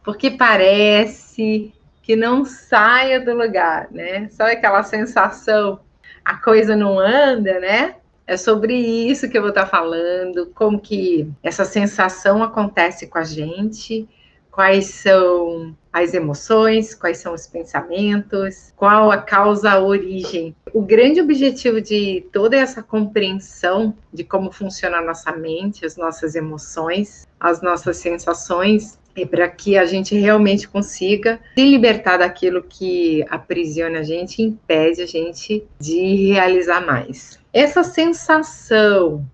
porque parece que não saia do lugar, né? Sabe aquela sensação, a coisa não anda, né? É sobre isso que eu vou estar falando, como que essa sensação acontece com a gente, quais são as emoções, quais são os pensamentos, qual a causa, a origem. O grande objetivo de toda essa compreensão de como funciona a nossa mente, as nossas emoções, as nossas sensações, é para que a gente realmente consiga se libertar daquilo que aprisiona a gente e impede a gente de realizar mais. Essa sensação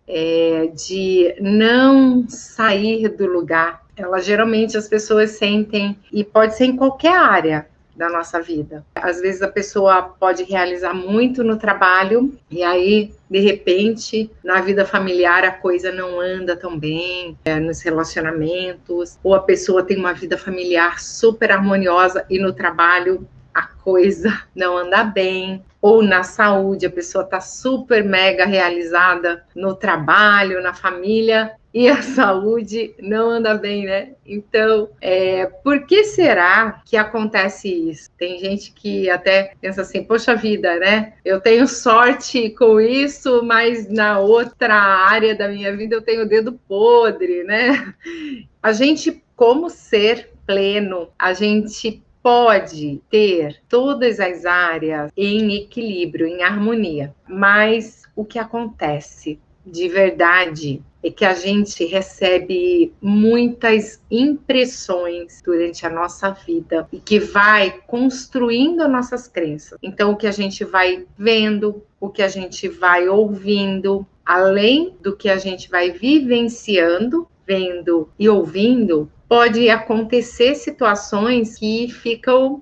de não sair do lugar, ela geralmente as pessoas sentem, e pode ser em qualquer área da nossa vida. Às vezes a pessoa pode realizar muito no trabalho e aí, de repente, na vida familiar a coisa não anda tão bem, nos relacionamentos, ou a pessoa tem uma vida familiar super harmoniosa e no trabalho a coisa não anda bem, ou na saúde, a pessoa está super mega realizada no trabalho, na família, e a saúde não anda bem, né? Então, por que será que acontece isso? Tem gente que até pensa assim, poxa vida, né? Eu tenho sorte com isso, mas na outra área da minha vida eu tenho o dedo podre, né? A gente, como ser pleno, a gente pode ter todas as áreas em equilíbrio, em harmonia, mas o que acontece de verdade é que a gente recebe muitas impressões durante a nossa vida e que vai construindo as nossas crenças. Então, o que a gente vai vendo, o que a gente vai ouvindo, além do que a gente vai vivenciando, vendo e ouvindo, pode acontecer situações que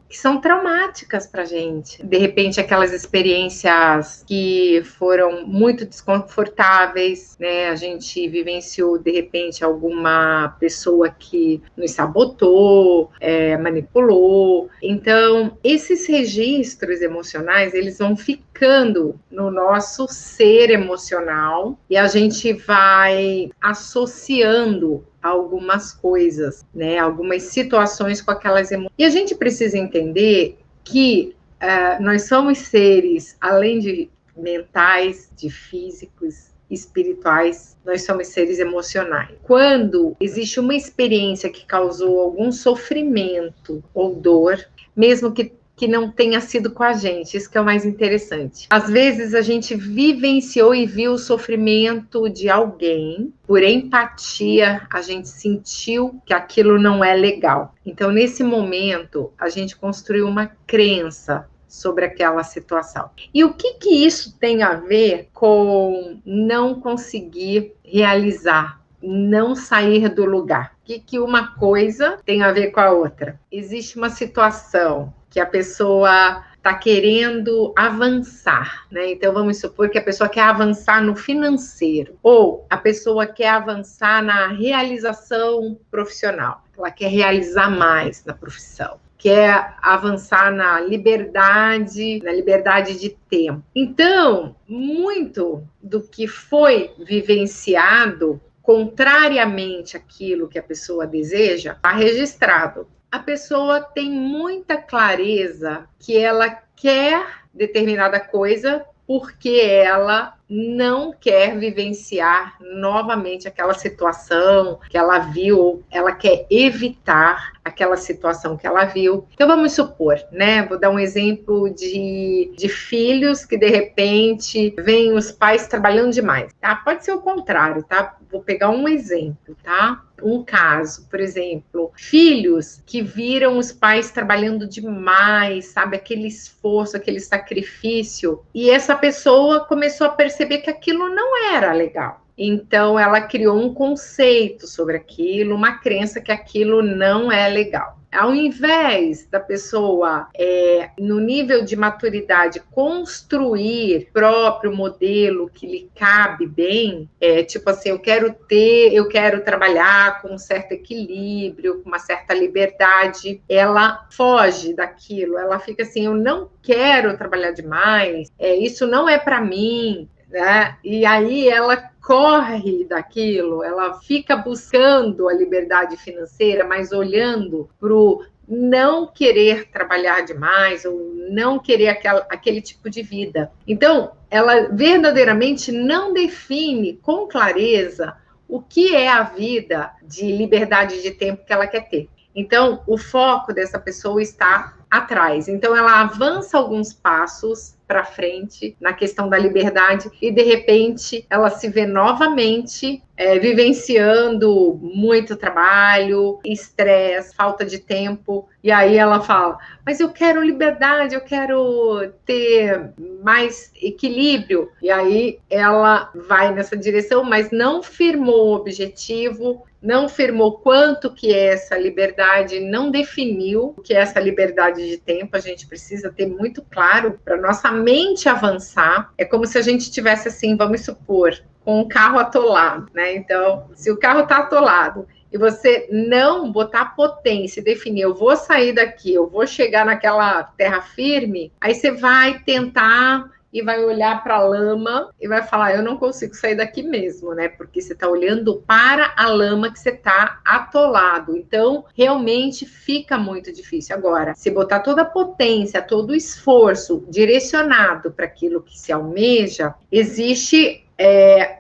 são traumáticas para a gente. De repente, aquelas experiências que foram muito desconfortáveis, né? A gente vivenciou, de repente, alguma pessoa que nos sabotou, manipulou. Então, esses registros emocionais, eles vão ficando no nosso ser emocional e a gente vai associando algumas coisas, né? Algumas situações com aquelas emoções. E a gente precisa entender que nós somos seres, além de mentais, de físicos, espirituais, nós somos seres emocionais. Quando existe uma experiência que causou algum sofrimento ou dor, mesmo que não tenha sido com a gente, isso que é o mais interessante. Às vezes a gente vivenciou e viu o sofrimento de alguém, por empatia, a gente sentiu que aquilo não é legal. Então, nesse momento, a gente construiu uma crença sobre aquela situação. E o que isso tem a ver com não conseguir realizar, não sair do lugar? O que uma coisa tem a ver com a outra? Existe uma situação que a pessoa está querendo avançar, né? Então, vamos supor que a pessoa quer avançar no financeiro, ou a pessoa quer avançar na realização profissional, ela quer realizar mais na profissão, quer avançar na liberdade de tempo. Então, muito do que foi vivenciado, contrariamente àquilo que a pessoa deseja, está registrado. A pessoa tem muita clareza que ela quer determinada coisa porque ela não quer vivenciar novamente aquela situação que ela viu, ela quer evitar aquela situação que ela viu. Então, vamos supor, né? Vou dar um exemplo de filhos que, de repente, veem os pais trabalhando demais. Tá? Pode ser o contrário, tá? Vou pegar um exemplo, tá? Um caso, por exemplo, filhos que viram os pais trabalhando demais, sabe? Aquele esforço, aquele sacrifício. E essa pessoa começou a perceber que aquilo não era legal. Então, ela criou um conceito sobre aquilo, uma crença que aquilo não é legal. Ao invés da pessoa, no nível de maturidade, construir o próprio modelo que lhe cabe bem, tipo assim, eu quero trabalhar com um certo equilíbrio, com uma certa liberdade, ela foge daquilo, ela fica assim, eu não quero trabalhar demais, isso não é para mim. né? E aí ela corre daquilo, ela fica buscando a liberdade financeira, mas olhando para o não querer trabalhar demais ou não querer aquele tipo de vida. Então, ela verdadeiramente não define com clareza o que é a vida de liberdade de tempo que ela quer ter. Então, o foco dessa pessoa está atrás. Então, ela avança alguns passos para frente na questão da liberdade e, de repente, ela se vê novamente vivenciando muito trabalho, estresse, falta de tempo. E aí ela fala, mas eu quero liberdade, eu quero ter mais equilíbrio. E aí ela vai nessa direção, mas não firmou o objetivo, não firmou quanto que é essa liberdade, não definiu o que é essa liberdade de tempo. A gente precisa ter muito claro para nossa mente avançar. É como se a gente tivesse assim, vamos supor, com um carro atolado, né? Então, se o carro está atolado e você não botar potência e definir, eu vou sair daqui, eu vou chegar naquela terra firme, aí você vai tentar e vai olhar para a lama e vai falar, eu não consigo sair daqui mesmo, né? Porque você está olhando para a lama que você está atolado. Então, realmente fica muito difícil. Agora, se botar toda a potência, todo o esforço direcionado para aquilo que se almeja, existe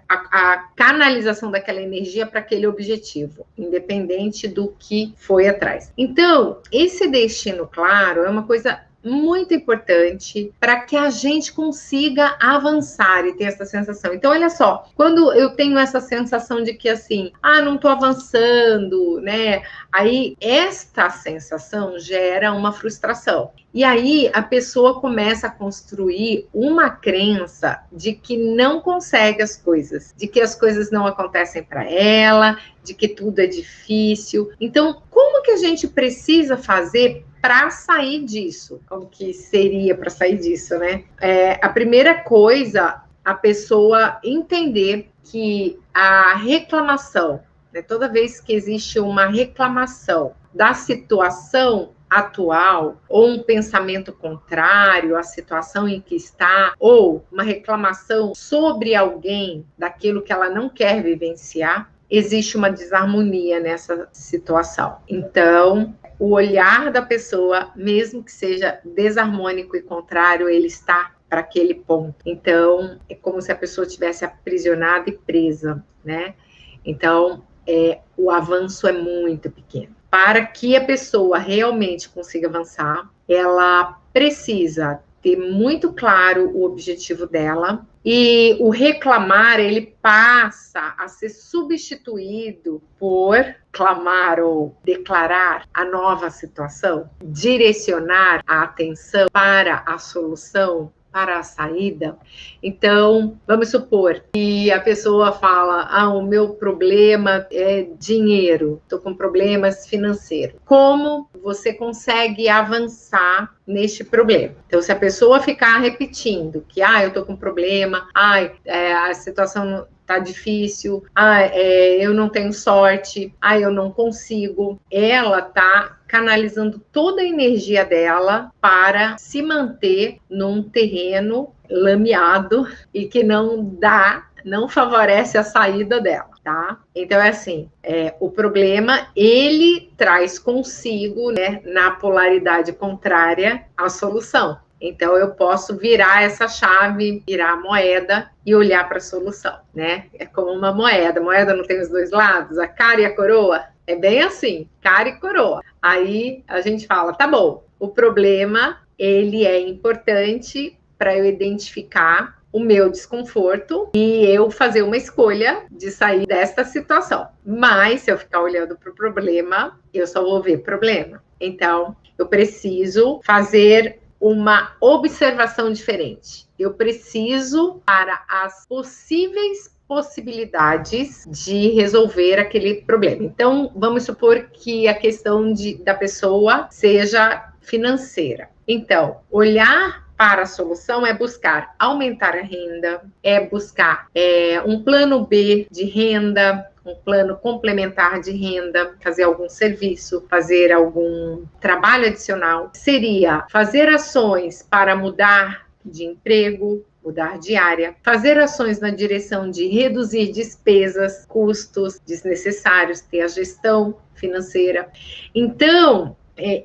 a canalização daquela energia para aquele objetivo, independente do que foi atrás. Então, esse destino claro é uma coisa muito importante para que a gente consiga avançar e ter essa sensação. Então, olha só, quando eu tenho essa sensação de que assim, não estou avançando, né? Aí, esta sensação gera uma frustração. E aí, a pessoa começa a construir uma crença de que não consegue as coisas, de que as coisas não acontecem para ela, de que tudo é difícil. Então, como que a gente precisa fazer para sair disso? Como que seria para sair disso, né? A primeira coisa, a pessoa entender que a reclamação, né, toda vez que existe uma reclamação da situação atual, ou um pensamento contrário à situação em que está, ou uma reclamação sobre alguém, daquilo que ela não quer vivenciar, existe uma desarmonia nessa situação. Então, o olhar da pessoa, mesmo que seja desarmônico e contrário, ele está para aquele ponto. Então, é como se a pessoa tivesse aprisionada e presa, né? Então, o avanço é muito pequeno. Para que a pessoa realmente consiga avançar, ela precisa ter muito claro o objetivo dela, e o reclamar, ele passa a ser substituído por clamar ou declarar a nova situação, direcionar a atenção para a solução, para a saída. Então, vamos supor que a pessoa fala, o meu problema é dinheiro, estou com problemas financeiros. Como você consegue avançar neste problema? Então, se a pessoa ficar repetindo que, eu estou com problema, a situação tá difícil, eu não tenho sorte, eu não consigo, ela tá canalizando toda a energia dela para se manter num terreno lameado e que não favorece a saída dela, tá? Então, é assim, o problema, ele traz consigo, né, na polaridade contrária, a solução. Então, eu posso virar essa chave, virar a moeda e olhar para a solução, né? É como uma moeda. A moeda não tem os dois lados, a cara e a coroa? É bem assim, cara e coroa. Aí a gente fala, tá bom, o problema, ele é importante para eu identificar o meu desconforto e eu fazer uma escolha de sair desta situação. Mas, se eu ficar olhando para o problema, eu só vou ver problema. Então, eu preciso fazer uma observação diferente. Eu preciso para as possíveis possibilidades de resolver aquele problema. Então, vamos supor que a questão da pessoa seja financeira. Então, olhar para a solução é buscar aumentar a renda, é buscar um plano B de renda, um plano complementar de renda, fazer algum serviço, fazer algum trabalho adicional. Seria fazer ações para mudar de emprego, mudar de área, fazer ações na direção de reduzir despesas, custos desnecessários, ter a gestão financeira. Então,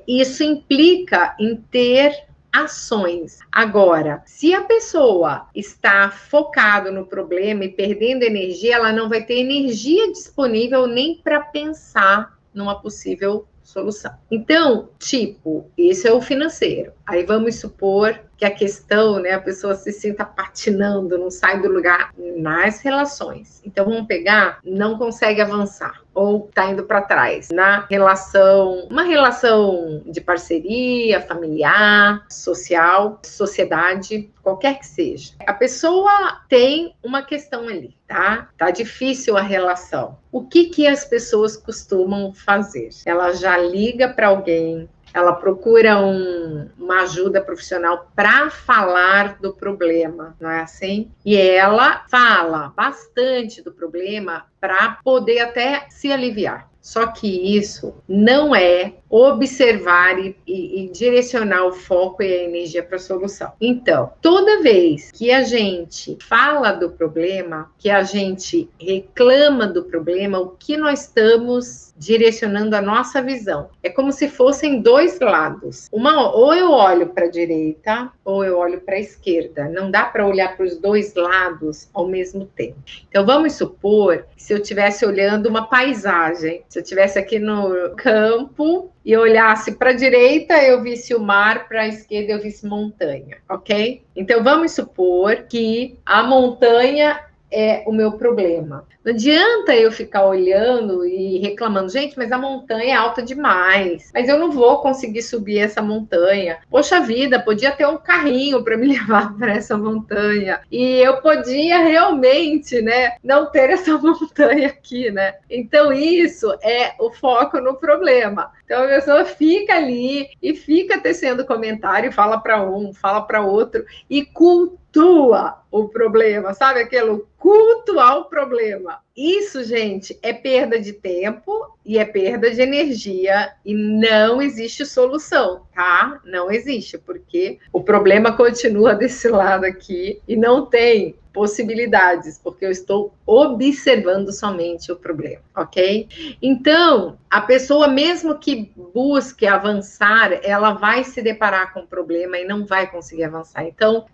isso implica em ter ações. Agora, se a pessoa está focada no problema e perdendo energia, ela não vai ter energia disponível nem para pensar numa possível solução. Então, tipo, esse é o financeiro. Aí vamos supor que a questão, né, a pessoa se sinta patinando, não sai do lugar nas relações. Então, vamos pegar, não consegue avançar ou está indo para trás na relação, uma relação de parceria, familiar, social, sociedade, qualquer que seja. A pessoa tem uma questão ali, tá? Tá difícil a relação. O que as pessoas costumam fazer? Ela já liga para alguém, ela procura uma ajuda profissional para falar do problema, não é assim? E ela fala bastante do problema para poder até se aliviar. Só que isso não é observar e direcionar o foco e a energia para a solução. Então, toda vez que a gente fala do problema, que a gente reclama do problema, o que nós estamos direcionando a nossa visão? É como se fossem dois lados. Ou eu olho para a direita, ou eu olho para a esquerda. Não dá para olhar para os dois lados ao mesmo tempo. Então, vamos supor que se eu estivesse olhando uma paisagem, se eu estivesse aqui no campo e olhasse para a direita, eu visse o mar, para a esquerda eu visse montanha, ok? Então, vamos supor que a montanha é o meu problema. Não adianta eu ficar olhando e reclamando, gente, mas a montanha é alta demais, mas eu não vou conseguir subir essa montanha. Poxa vida, podia ter um carrinho para me levar para essa montanha. E eu podia realmente, né, não ter essa montanha aqui, né? Então, isso é o foco no problema. Então, a pessoa fica ali e fica tecendo comentário, fala para um, fala para outro, e cultua o problema, sabe? Aquilo, cultuar o problema. Isso, gente, é perda de tempo e é perda de energia e não existe solução, tá? Não existe, porque o problema continua desse lado aqui e não tem possibilidades, porque eu estou observando somente o problema, ok? Então, a pessoa, mesmo que busque avançar, ela vai se deparar com o problema e não vai conseguir avançar. Então,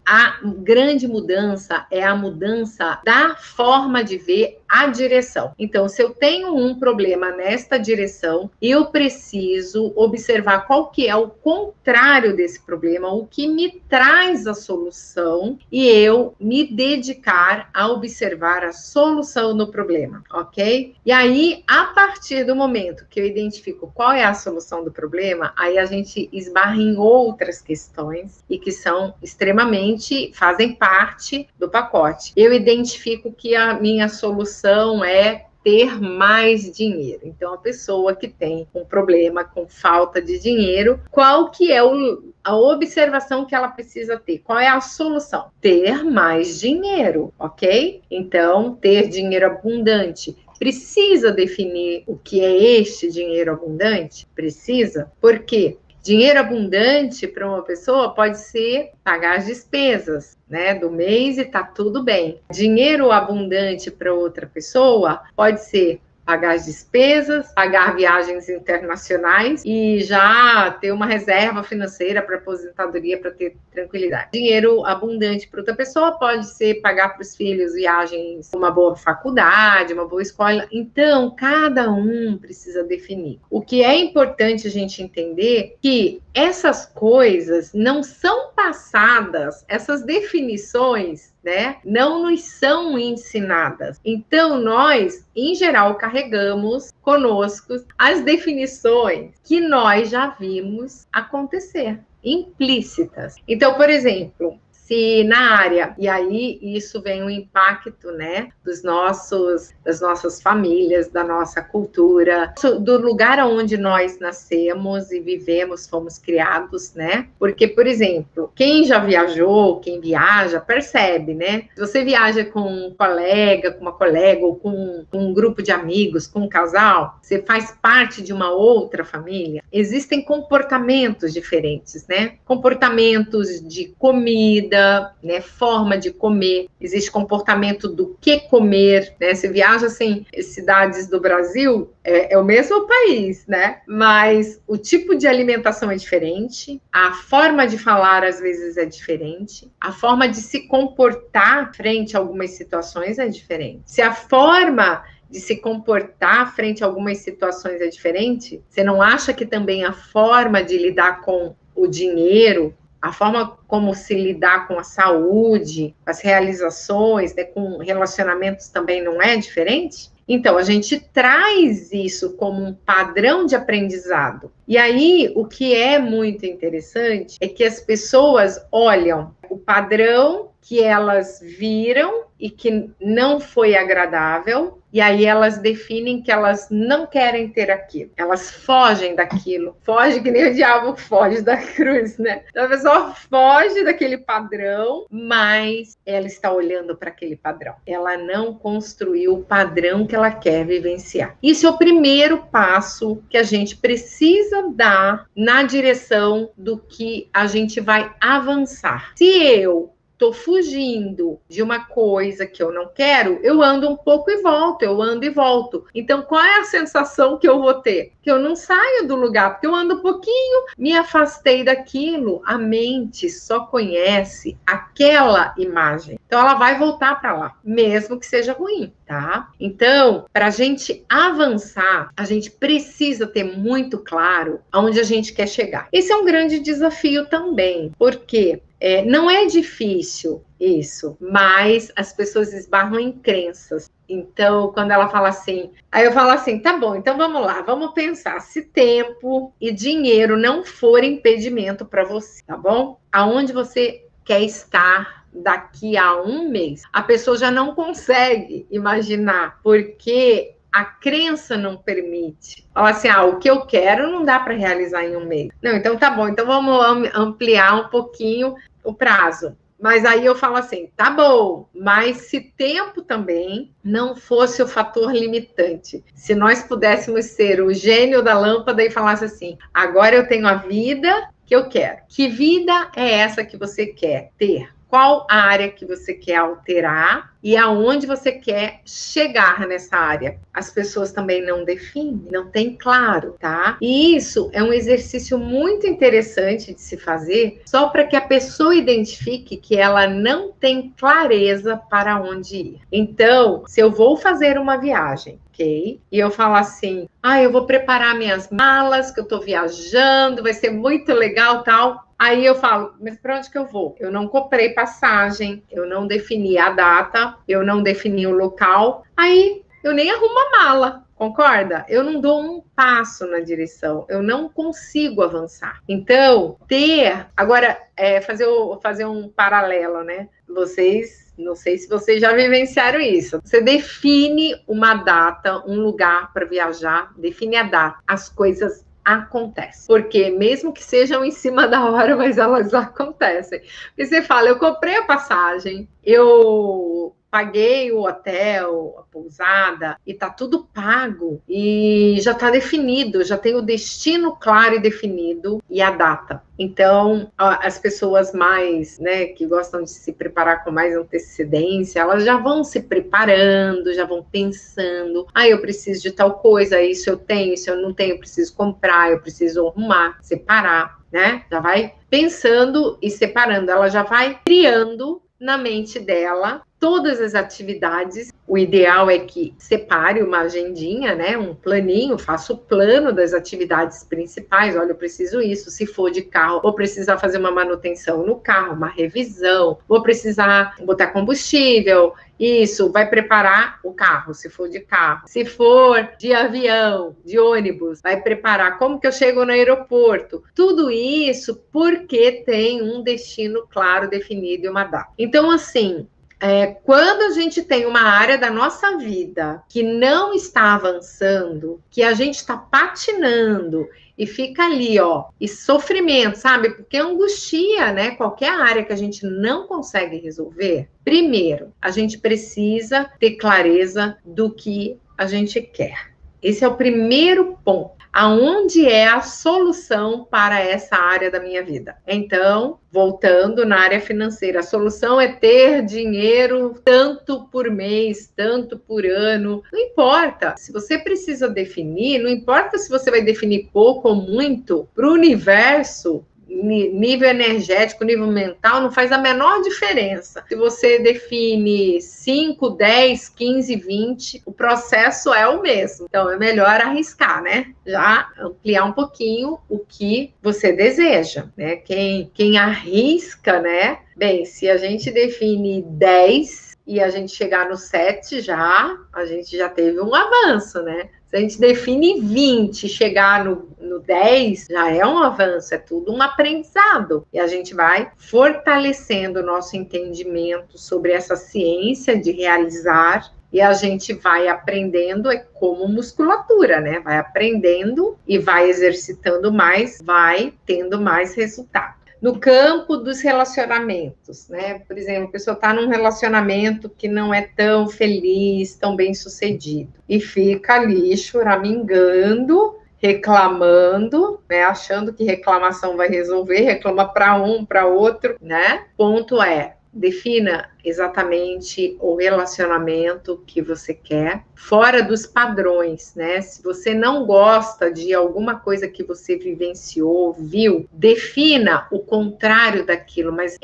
a grande mudança é a mudança da forma de ver a direção. Então, se eu tenho um problema nesta direção, eu preciso observar qual que é o contrário desse problema, o que me traz a solução, e eu me dedicar a observar a solução no problema, ok? E aí, a partir do momento que eu identifico qual é a solução do problema, aí a gente esbarra em outras questões e que são extremamente, fazem parte do pacote. Eu identifico que a minha solução é ter mais dinheiro. Então, a pessoa que tem um problema com falta de dinheiro, qual que é a observação que ela precisa ter? Qual é a solução? Ter mais dinheiro, ok? Então, ter dinheiro abundante. Precisa definir o que é este dinheiro abundante? Precisa. Por quê? Dinheiro abundante para uma pessoa pode ser pagar as despesas, né, do mês e tá tudo bem. Dinheiro abundante para outra pessoa pode ser pagar as despesas, pagar viagens internacionais e já ter uma reserva financeira para aposentadoria, para ter tranquilidade. Dinheiro abundante para outra pessoa pode ser pagar para os filhos viagens, uma boa faculdade, uma boa escola. Então, cada um precisa definir. O que é importante a gente entender que essas coisas não são passadas, essas definições, né, não nos são ensinadas. Então, nós, em geral, carregamos conosco as definições que nós já vimos acontecer, implícitas. Então, por exemplo, se na área, e aí isso vem um impacto, né, das nossas famílias, da nossa cultura, do lugar onde nós nascemos e vivemos, fomos criados, né? Porque, por exemplo, quem já viajou, quem viaja, percebe, né? Se você viaja com um colega, com uma colega, ou com um grupo de amigos, com um casal, você faz parte de uma outra família, existem comportamentos diferentes, né? Comportamentos de comida, comida, né? Forma de comer, existe comportamento do que comer, né? Você viaja assim, em cidades do Brasil, é o mesmo país, né? Mas o tipo de alimentação é diferente, a forma de falar às vezes é diferente, a forma de se comportar frente a algumas situações é diferente. Se a forma de se comportar frente a algumas situações é diferente, você não acha que também a forma de lidar com o dinheiro, a forma como se lidar com a saúde, as realizações, né, com relacionamentos também não é diferente? Então, a gente traz isso como um padrão de aprendizado. E aí, o que é muito interessante é que as pessoas olham o padrão que elas viram e que não foi agradável, e aí elas definem que elas não querem ter aquilo. Elas fogem daquilo. Foge que nem o diabo foge da cruz, né? Então a pessoa foge daquele padrão, mas ela está olhando para aquele padrão. Ela não construiu o padrão que ela quer vivenciar. Isso é o primeiro passo que a gente precisa dar na direção do que a gente vai avançar. Se eu estou fugindo de uma coisa que eu não quero, eu ando um pouco e volto, eu ando e volto. Então, qual é a sensação que eu vou ter? Que eu não saio do lugar, porque eu ando um pouquinho, me afastei daquilo. A mente só conhece aquela imagem. Então, ela vai voltar para lá, mesmo que seja ruim, tá? Então, para a gente avançar, a gente precisa ter muito claro aonde a gente quer chegar. Esse é um grande desafio também, porque não é difícil isso, mas as pessoas esbarram em crenças. Então, quando ela fala assim, aí eu falo assim, tá bom, então vamos lá, vamos pensar, se tempo e dinheiro não for impedimento para você, tá bom? Aonde você quer estar daqui a um mês? A pessoa já não consegue imaginar, porque a crença não permite. Fala assim, o que eu quero não dá para realizar em um mês. Não, então tá bom, então vamos ampliar um pouquinho o prazo. Mas aí eu falo assim, tá bom, mas se tempo também não fosse o fator limitante, se nós pudéssemos ser o gênio da lâmpada e falasse assim, agora eu tenho a vida que eu quero. Que vida é essa que você quer ter? Qual área que você quer alterar e aonde você quer chegar nessa área? As pessoas também não definem, não tem claro, tá? E isso é um exercício muito interessante de se fazer, só para que a pessoa identifique que ela não tem clareza para onde ir. Então, se eu vou fazer uma viagem, ok? E eu falo assim, eu vou preparar minhas malas, que eu tô viajando, vai ser muito legal, tal. Aí eu falo, mas para onde que eu vou? Eu não comprei passagem, eu não defini a data, eu não defini o local, aí eu nem arrumo a mala, concorda? Eu não dou um passo na direção, eu não consigo avançar. Então, agora, fazer um paralelo, né? Não sei se vocês já vivenciaram isso. Você define uma data, um lugar para viajar, define a data, as coisas acontece. Porque mesmo que sejam em cima da hora, mas elas acontecem. Porque você fala, eu comprei a passagem, eu paguei o hotel, a pousada, e tá tudo pago, e já tá definido, já tem o destino claro e definido, e a data. Então, as pessoas mais, né, que gostam de se preparar com mais antecedência, elas já vão se preparando, já vão pensando, eu preciso de tal coisa, isso eu tenho, isso eu não tenho, eu preciso comprar, eu preciso arrumar, separar, né? Já vai pensando e separando, ela já vai criando na mente dela todas as atividades. O ideal é que separe uma agendinha, né, um planinho, faça o plano das atividades principais. Olha, eu preciso isso, se for de carro, vou precisar fazer uma manutenção no carro, uma revisão, vou precisar botar combustível, isso, vai preparar o carro, se for de carro. Se for de avião, de ônibus, vai preparar como que eu chego no aeroporto. Tudo isso porque tem um destino claro, definido e uma data. Então, assim, quando a gente tem uma área da nossa vida que não está avançando, que a gente está patinando e fica ali, e sofrimento, sabe? Porque angustia, né? Qualquer área que a gente não consegue resolver, primeiro, a gente precisa ter clareza do que a gente quer. Esse é o primeiro ponto. Aonde é a solução para essa área da minha vida? Então, voltando na área financeira, a solução é ter dinheiro tanto por mês, tanto por ano. Não importa. Se você precisa definir, não importa se você vai definir pouco ou muito, para o universo, nível energético, nível mental, não faz a menor diferença. Se você define 5, 10, 15, 20, o processo é o mesmo. Então, é melhor arriscar, né? Já ampliar um pouquinho o que você deseja, né? Quem arrisca, né? Bem, se a gente define 10 e a gente chegar no 7 a gente já teve um avanço, né? Se a gente define 20 e chegar no 10, já é um avanço, é tudo um aprendizado. E a gente vai fortalecendo o nosso entendimento sobre essa ciência de realizar, e a gente vai aprendendo, é como musculatura, né? Vai aprendendo e vai exercitando mais, vai tendo mais resultado. No campo dos relacionamentos, né? Por exemplo, a pessoa está num relacionamento que não é tão feliz, tão bem sucedido, e fica ali choramingando, reclamando, né? Achando que reclamação vai resolver, reclama para um, para outro, né? Ponto é, defina exatamente o relacionamento que você quer, fora dos padrões, né? Se você não gosta de alguma coisa que você vivenciou, viu, defina o contrário daquilo, mas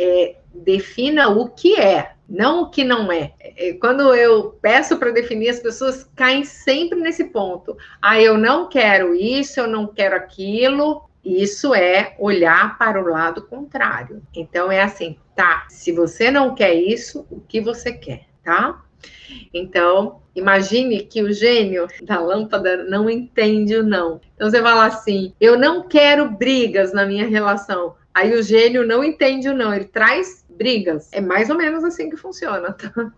defina o que é, não o que não é. Quando eu peço para definir, as pessoas caem sempre nesse ponto. Ah, eu não quero isso, eu não quero aquilo. Isso é olhar para o lado contrário. Então, é assim, tá, se você não quer isso, o que você quer, tá? Então, imagine que o gênio da lâmpada não entende o não. Então, você fala assim, eu não quero brigas na minha relação. Aí o gênio não entende o não, ele traz brigas. É mais ou menos assim que funciona, tá?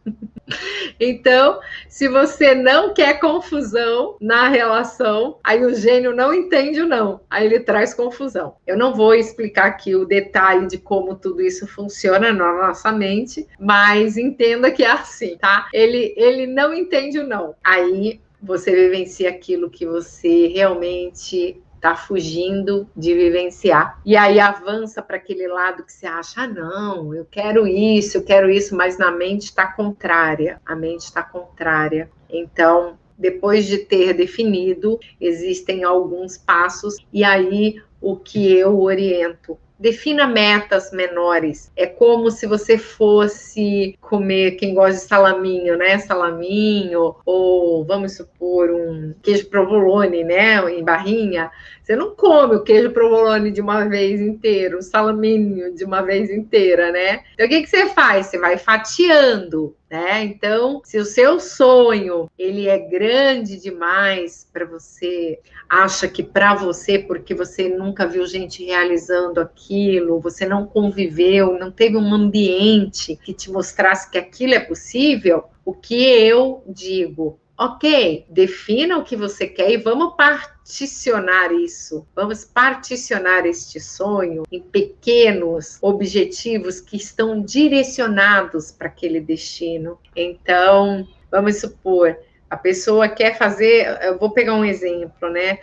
Então, se você não quer confusão na relação, aí o gênio não entende o não, aí ele traz confusão. Eu não vou explicar aqui o detalhe de como tudo isso funciona na nossa mente, mas entenda que é assim, tá? Ele não entende o não, aí você vivencia aquilo que você realmente está fugindo de vivenciar. E aí avança para aquele lado que você acha, ah, não, eu quero isso, mas na mente está contrária. A mente está contrária. Então, depois de ter definido, existem alguns passos, e aí o que eu oriento? Defina metas menores. É como se você fosse comer, quem gosta de salaminho, né? Salaminho, ou vamos supor, um queijo provolone, né? Em barrinha. Você não come o queijo provolone de uma vez inteiro, o salaminho de uma vez inteira, né? Então, o que você faz? Você vai fatiando, né? Então, se o seu sonho, ele é grande demais para você, acha que para você, porque você nunca viu gente realizando aquilo, você não conviveu, não teve um ambiente que te mostrasse que aquilo é possível, o que eu digo? Ok, defina o que você quer e vamos particionar isso. Vamos particionar este sonho em pequenos objetivos que estão direcionados para aquele destino. Então, vamos supor, a pessoa quer fazer, eu vou pegar um exemplo, né?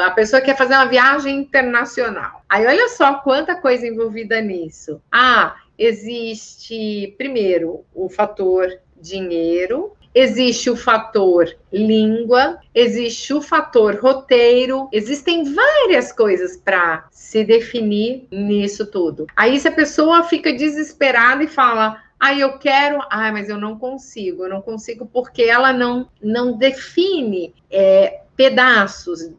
A pessoa quer fazer uma viagem internacional. Aí olha só quanta coisa envolvida nisso. Ah, existe, primeiro, o fator dinheiro, existe o fator língua, existe o fator roteiro, existem várias coisas para se definir nisso tudo. Aí se a pessoa fica desesperada e fala, eu quero, mas eu não consigo porque ela não define pedaços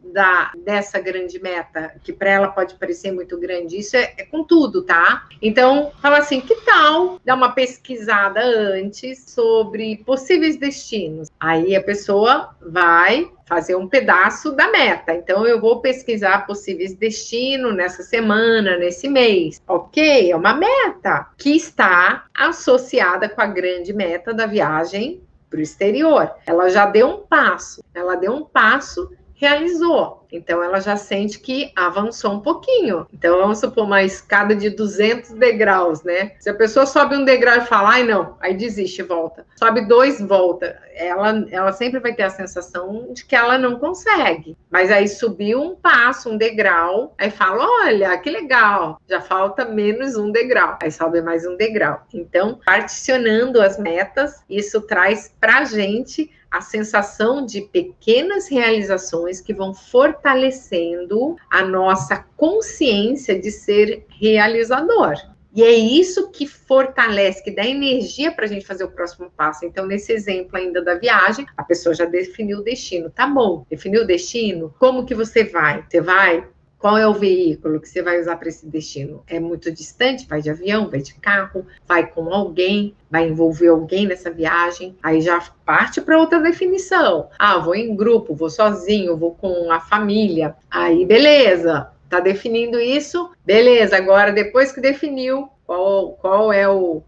dessa grande meta, que para ela pode parecer muito grande. Isso é com tudo, tá? Então, fala assim, que tal dar uma pesquisada antes sobre possíveis destinos? Aí a pessoa vai fazer um pedaço da meta. Então, eu vou pesquisar possíveis destinos nessa semana, nesse mês. Ok, é uma meta que está associada com a grande meta da viagem para o exterior. Ela já deu um passo, realizou. Então, ela já sente que avançou um pouquinho. Então, vamos supor uma escada de 200 degraus, né? Se a pessoa sobe um degrau e fala, ai não, aí desiste, volta. Sobe 2, volta. Ela sempre vai ter a sensação de que ela não consegue. Mas aí subiu um passo, um degrau, aí fala, olha, que legal, já falta menos um degrau. Aí sobe mais um degrau. Então, particionando as metas, isso traz pra gente a sensação de pequenas realizações que vão fortalecendo a nossa consciência de ser realizador. E é isso que fortalece, que dá energia para a gente fazer o próximo passo. Então, nesse exemplo ainda da viagem, a pessoa já definiu o destino. Tá bom, definiu o destino? Como que você vai? Você vai? Qual é o veículo que você vai usar para esse destino? É muito distante? Vai de avião, vai de carro, vai com alguém, vai envolver alguém nessa viagem? Aí já parte para outra definição. Ah, vou em grupo, vou sozinho, vou com a família. Aí, beleza. Tá definindo isso? Beleza, agora depois que definiu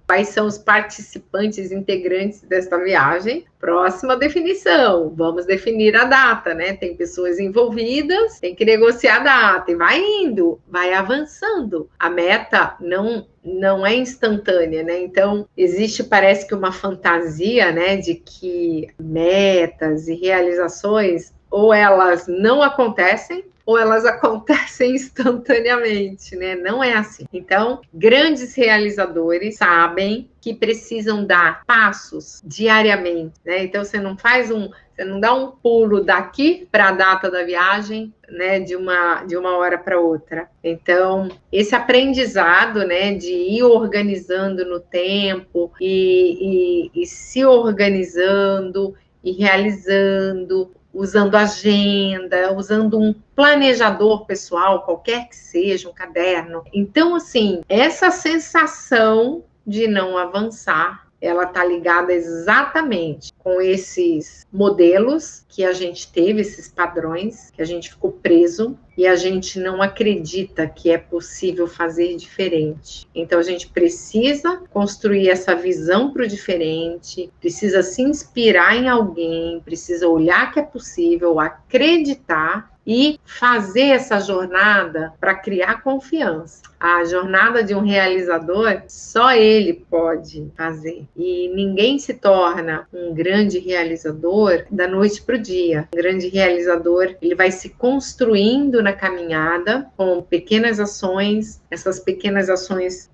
quais são os participantes integrantes desta viagem, próxima definição, vamos definir a data, né? Tem pessoas envolvidas, tem que negociar a data, e vai indo, vai avançando. A meta não é instantânea, né? Então, existe, parece que uma fantasia, né, de que metas e realizações, ou elas não acontecem, ou elas acontecem instantaneamente, né? Não é assim. Então, grandes realizadores sabem que precisam dar passos diariamente, né? Então, você não dá um pulo daqui para a data da viagem, né, de uma hora para outra. Então, esse aprendizado, né, de ir organizando no tempo e se organizando e realizando, usando agenda, usando um planejador pessoal, qualquer que seja, um caderno. Então, assim, essa sensação de não avançar, ela está ligada exatamente com esses modelos que a gente teve, esses padrões, que a gente ficou preso e a gente não acredita que é possível fazer diferente. Então, a gente precisa construir essa visão para o diferente, precisa se inspirar em alguém, precisa olhar que é possível, acreditar e fazer essa jornada para criar confiança. A jornada de um realizador, só ele pode fazer. E ninguém se torna um grande realizador da noite para o dia. Um grande realizador, ele vai se construindo na caminhada com pequenas ações. Essas pequenas ações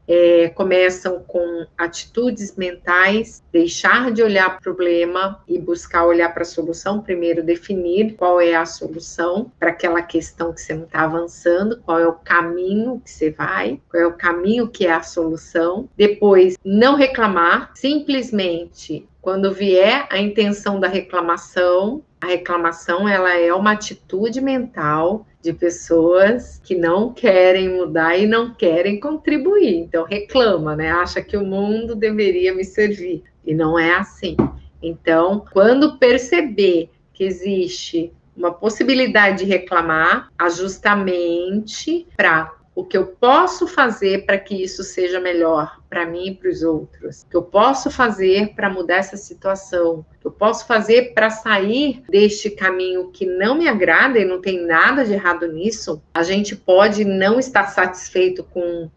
começam com atitudes mentais, deixar de olhar para o problema e buscar olhar para a solução. Primeiro, definir qual é a solução para aquela questão que você não está avançando, qual é o caminho que você vai, qual é o caminho que é a solução. Depois, não reclamar, simplesmente, quando vier a intenção da reclamação, a reclamação ela é uma atitude mental de pessoas que não querem mudar e não querem contribuir. Então, reclama, né? Acha que o mundo deveria me servir. E não é assim. Então, quando perceber que existe uma possibilidade de reclamar, ajustamente para o que eu posso fazer para que isso seja melhor para mim e para os outros, o que eu posso fazer para mudar essa situação, o que eu posso fazer para sair deste caminho que não me agrada e não tem nada de errado nisso. A gente pode não estar satisfeito com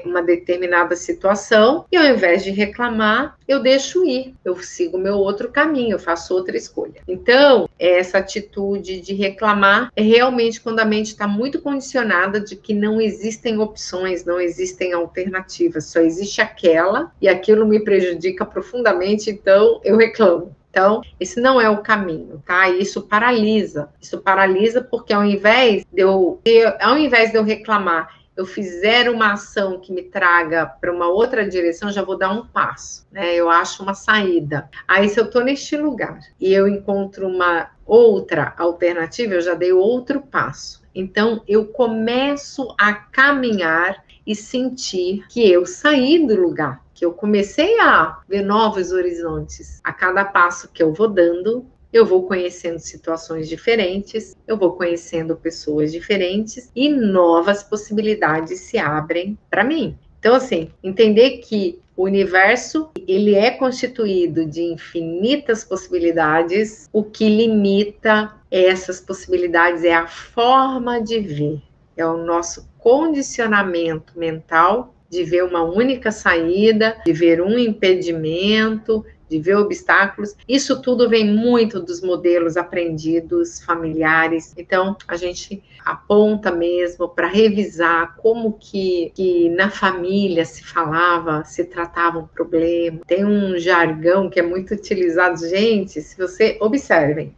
uma determinada situação e ao invés de reclamar, eu deixo ir, eu sigo meu outro caminho, eu faço outra escolha. Então, essa atitude de reclamar é realmente quando a mente está muito condicionada de que não existem opções, não existem alternativas, só existe aquela e aquilo me prejudica profundamente, então eu reclamo. Então, esse não é o caminho, tá? Isso paralisa porque ao invés de eu reclamar, eu fizer uma ação que me traga para uma outra direção, já vou dar um passo, né? Eu acho uma saída. Aí, se eu estou neste lugar e eu encontro uma outra alternativa, eu já dei outro passo. Então, eu começo a caminhar e sentir que eu saí do lugar, que eu comecei a ver novos horizontes. A cada passo que eu vou dando, eu vou conhecendo situações diferentes, eu vou conhecendo pessoas diferentes e novas possibilidades se abrem para mim. Então, assim, entender que o universo, ele é constituído de infinitas possibilidades, o que limita essas possibilidades é a forma de ver, é o nosso condicionamento mental de ver uma única saída, de ver um impedimento, de ver obstáculos. Isso tudo vem muito dos modelos aprendidos familiares. Então, a gente aponta mesmo para revisar como que na família se falava, se tratava um problema. Tem um jargão que é muito utilizado. Gente, se você... Observem.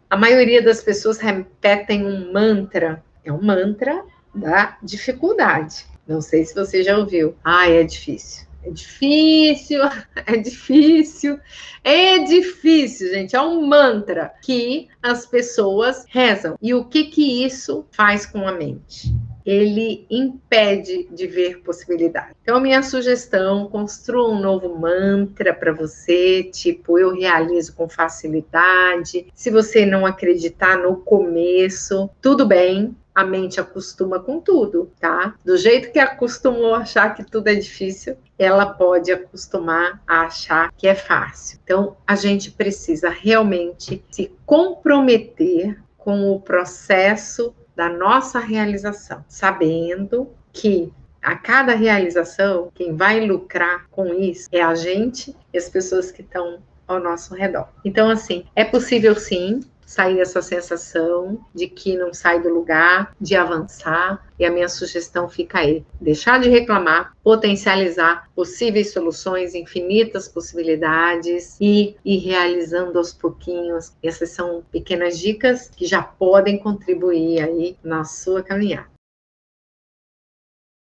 A maioria das pessoas repetem um mantra. É um mantra da dificuldade. Não sei se você já ouviu. É difícil. É difícil, é difícil, é difícil, gente. É um mantra que as pessoas rezam. E o que isso faz com a mente? Ele impede de ver possibilidade. Então, minha sugestão, construa um novo mantra para você, tipo, eu realizo com facilidade. Se você não acreditar no começo, tudo bem. A mente acostuma com tudo, tá? Do jeito que acostumou a achar que tudo é difícil, ela pode acostumar a achar que é fácil. Então, a gente precisa realmente se comprometer com o processo da nossa realização, sabendo que a cada realização, quem vai lucrar com isso é a gente e as pessoas que estão ao nosso redor. Então, assim, é possível sim sair dessa sensação de que não sai do lugar, de avançar, e a minha sugestão fica aí: deixar de reclamar, potencializar possíveis soluções, infinitas possibilidades e ir realizando aos pouquinhos. Essas são pequenas dicas que já podem contribuir aí na sua caminhada.